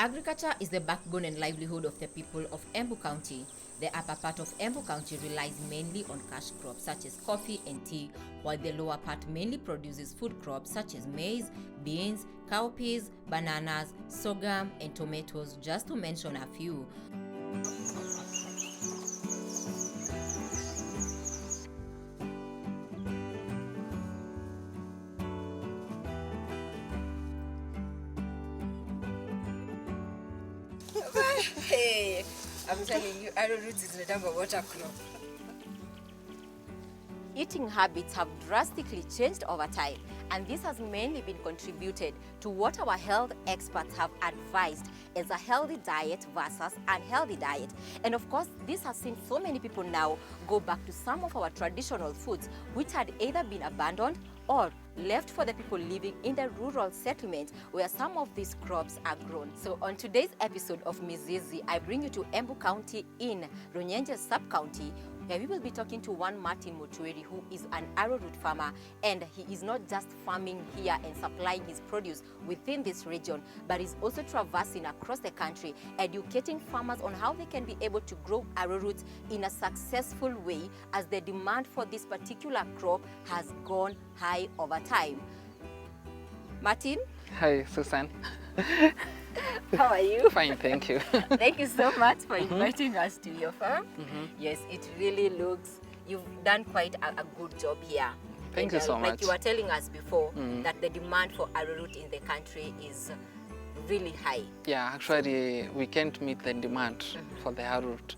Agriculture is the backbone and livelihood of the people of Embu County. The upper part of Embu County relies mainly on cash crops such as coffee and tea, while the lower part mainly produces food crops such as maize, beans, cowpeas, bananas, sorghum, and tomatoes, just to mention a few. Hey, I'm telling you, arrowroot is the type of water crop. Eating habits have drastically changed over time, and this has mainly been contributed to what our health experts have advised as a healthy diet versus unhealthy diet. And of course, this has seen so many people now go back to some of our traditional foods which had either been abandoned or left for the people living in the rural settlements where some of these crops are grown. So on today's episode of Mizizi, I bring you to Embu County in Runyenje sub-county, where we will be talking to one Martin Mutueri, who is an arrowroot farmer, and he is not just farming here and supplying his produce within this region, but is also traversing across the country, educating farmers on how they can be able to grow arrowroot in a successful way, as the demand for this particular crop has gone high over time. Martin? Hi, Susan. How are you? Fine, thank you. Thank you so much for inviting us to your farm. Yes, it really looks, you've done quite a good job here. Thank you so much. Like you were telling us before, that the demand for arrowroot in the country is really high. Yeah, actually, we can't meet the demand for the arrowroot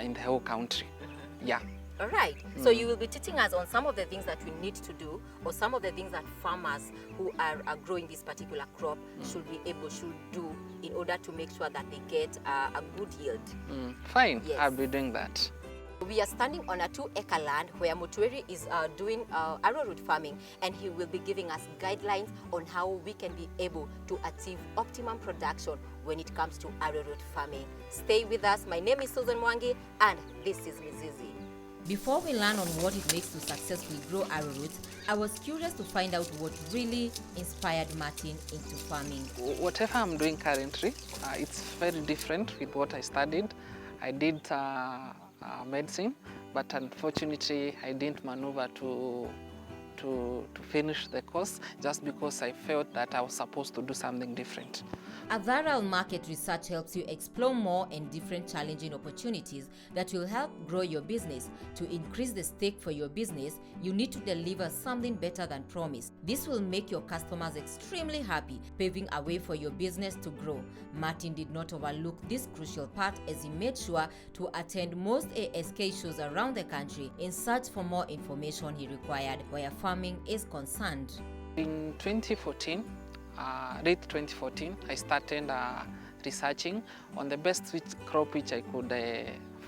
in the whole country. Yeah. All right. So you will be teaching us on some of the things that we need to do, or some of the things that farmers who are growing this particular crop should do in order to make sure that they get a good yield. Fine, Yes. I'll be doing that. We are standing on a 2-acre land where Mutueri is doing arrowroot farming, and he will be giving us guidelines on how we can be able to achieve optimum production when it comes to arrowroot farming. Stay with us. My name is Susan Mwangi, and this is Mizizi. Before we learn on what it makes to successfully grow arrowroot, I was curious to find out what really inspired Martin into farming. Whatever I'm doing currently, it's very different with what I studied. I did medicine, but unfortunately I didn't maneuver to finish the course just because I felt that I was supposed to do something different. Adharal market research helps you explore more and different challenging opportunities that will help grow your business. To increase the stake for your business, you need to deliver something better than promised. This will make your customers extremely happy, paving a way for your business to grow. Martin did not overlook this crucial part, as he made sure to attend most ASK shows around the country in search for more information he required where farming is concerned. In 2014, late 2014, I started researching on the best crop which I could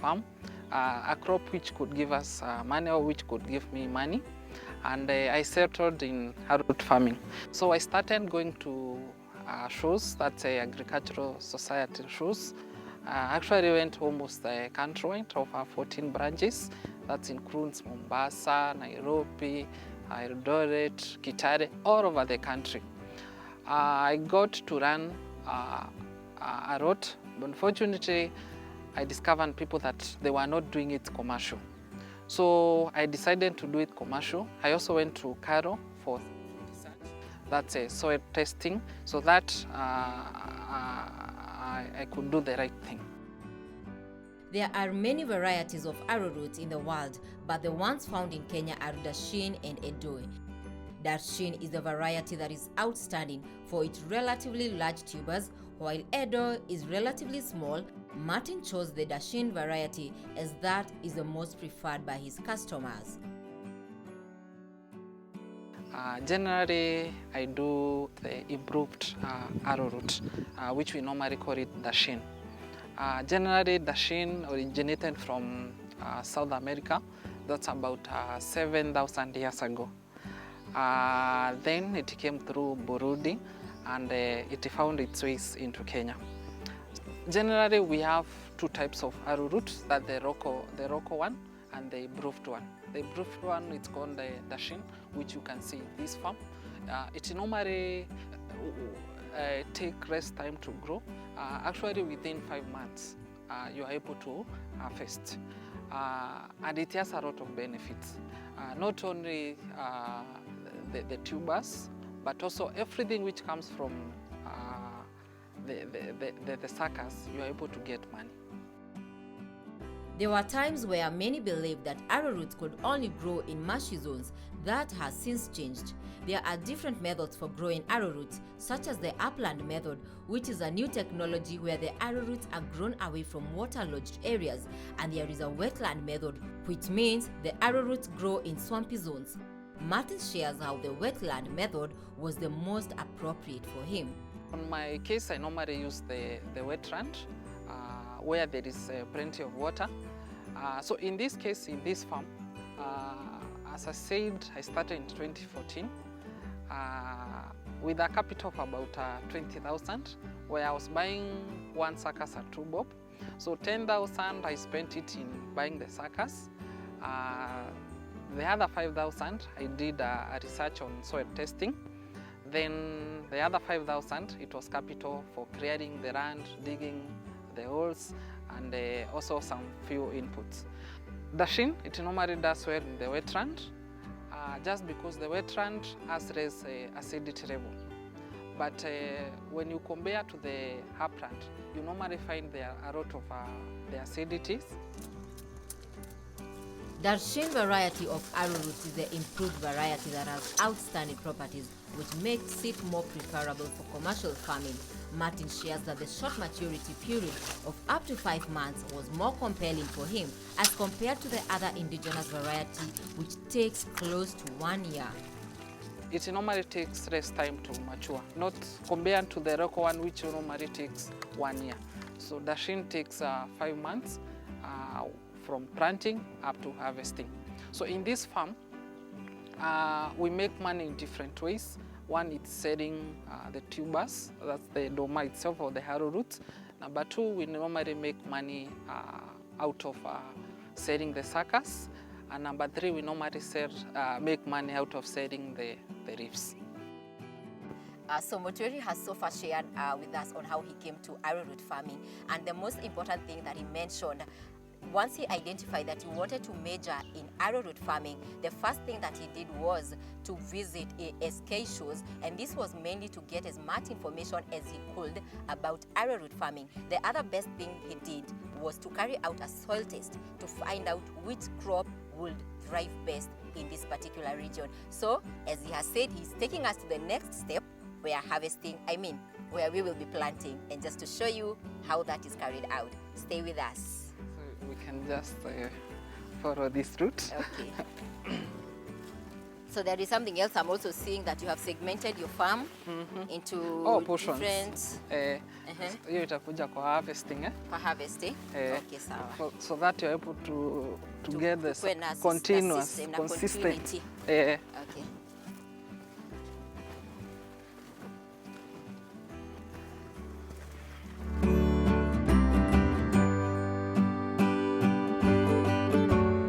farm, a crop which could give us money, or which could give me money, and I settled in arrowroot farming. So I started going to shows, that's agricultural society shows. Actually went almost countrywide, over 14 branches. That includes Mombasa, Nairobi, Eldoret, Kitale, all over the country. I got to run a route, but unfortunately I discovered people that they were not doing it commercial. So I decided to do it commercial. I also went to Cairo for research, that's soil testing, so that I could do the right thing. There are many varieties of arrowroot in the world, but the ones found in Kenya are Dashin and Edoe. Dashin is the variety that is outstanding for its relatively large tubers, while Edo is relatively small. Martin chose the Dashin variety as that is the most preferred by his customers. Generally, I do the improved arrowroot, which we normally call it Dashin. Generally, Dashin originated from South America. That's about 7,000 years ago. Then it came through Burundi, and it found its ways into Kenya. Generally, we have two types of arrowroot, that the Rocco one and the improved one. The improved one, it's called the Dashin, which you can see in this farm. It normally, take less time to grow. Actually, within 5 months, you are able to harvest. And it has a lot of benefits. Not only the tubers, but also everything which comes from the suckers, you are able to get money. There were times where many believed that arrowroot could only grow in marshy zones. That has since changed. There are different methods for growing arrowroot, such as the upland method, which is a new technology where the arrowroots are grown away from water-lodged areas, and there is a wetland method, which means the arrowroots grow in swampy zones. Martin shares how the wetland method was the most appropriate for him. In my case, I normally use the wetland, where there is plenty of water. So in this case, in this farm, as I said, I started in 2014 with a capital of about 20,000, where I was buying one suckers at 2 bob. So 10,000, I spent it in buying the suckers. The other 5,000, I did a research on soil testing. Then the other 5,000, it was capital for clearing the land, digging the holes, and also some few inputs. Dashing, it normally does well in the wetland, just because the wetland has less acidity level. But when you compare to the upland, you normally find there a lot of the acidities. The Shin variety of arrowroot is the improved variety that has outstanding properties, which makes it more preferable for commercial farming. Martin shares that the short maturity period of up to 5 months was more compelling for him as compared to the other indigenous variety, which takes close to 1 year. It normally takes less time to mature, not compared to the local one, which normally takes 1 year. So Dashin takes 5 months from planting up to harvesting. So in this farm, we make money in different ways. One is selling the tubers, that's the doma itself or the arrowroot. Number 2, we normally make money out of selling the suckers. And number 3, we normally make money out of selling the leaves. So Motori has so far shared with us on how he came to arrowroot farming, and the most important thing that he mentioned, once he identified that he wanted to major in arrowroot farming, the first thing that he did was to visit SK shows, and this was mainly to get as much information as he could about arrowroot farming. The other best thing he did was to carry out a soil test to find out which crop would thrive best in this particular region. So, as he has said, he's taking us to the next step, where where we will be planting, and just to show you how that is carried out. Stay with us. So we can just follow this route. Okay. So there is something else I'm also seeing, that you have segmented your farm into portions. Different... Hiyo itakuja kwa harvesting. For harvesting? Okay, sawa. So that you're able to get this continuous, consistent. Okay.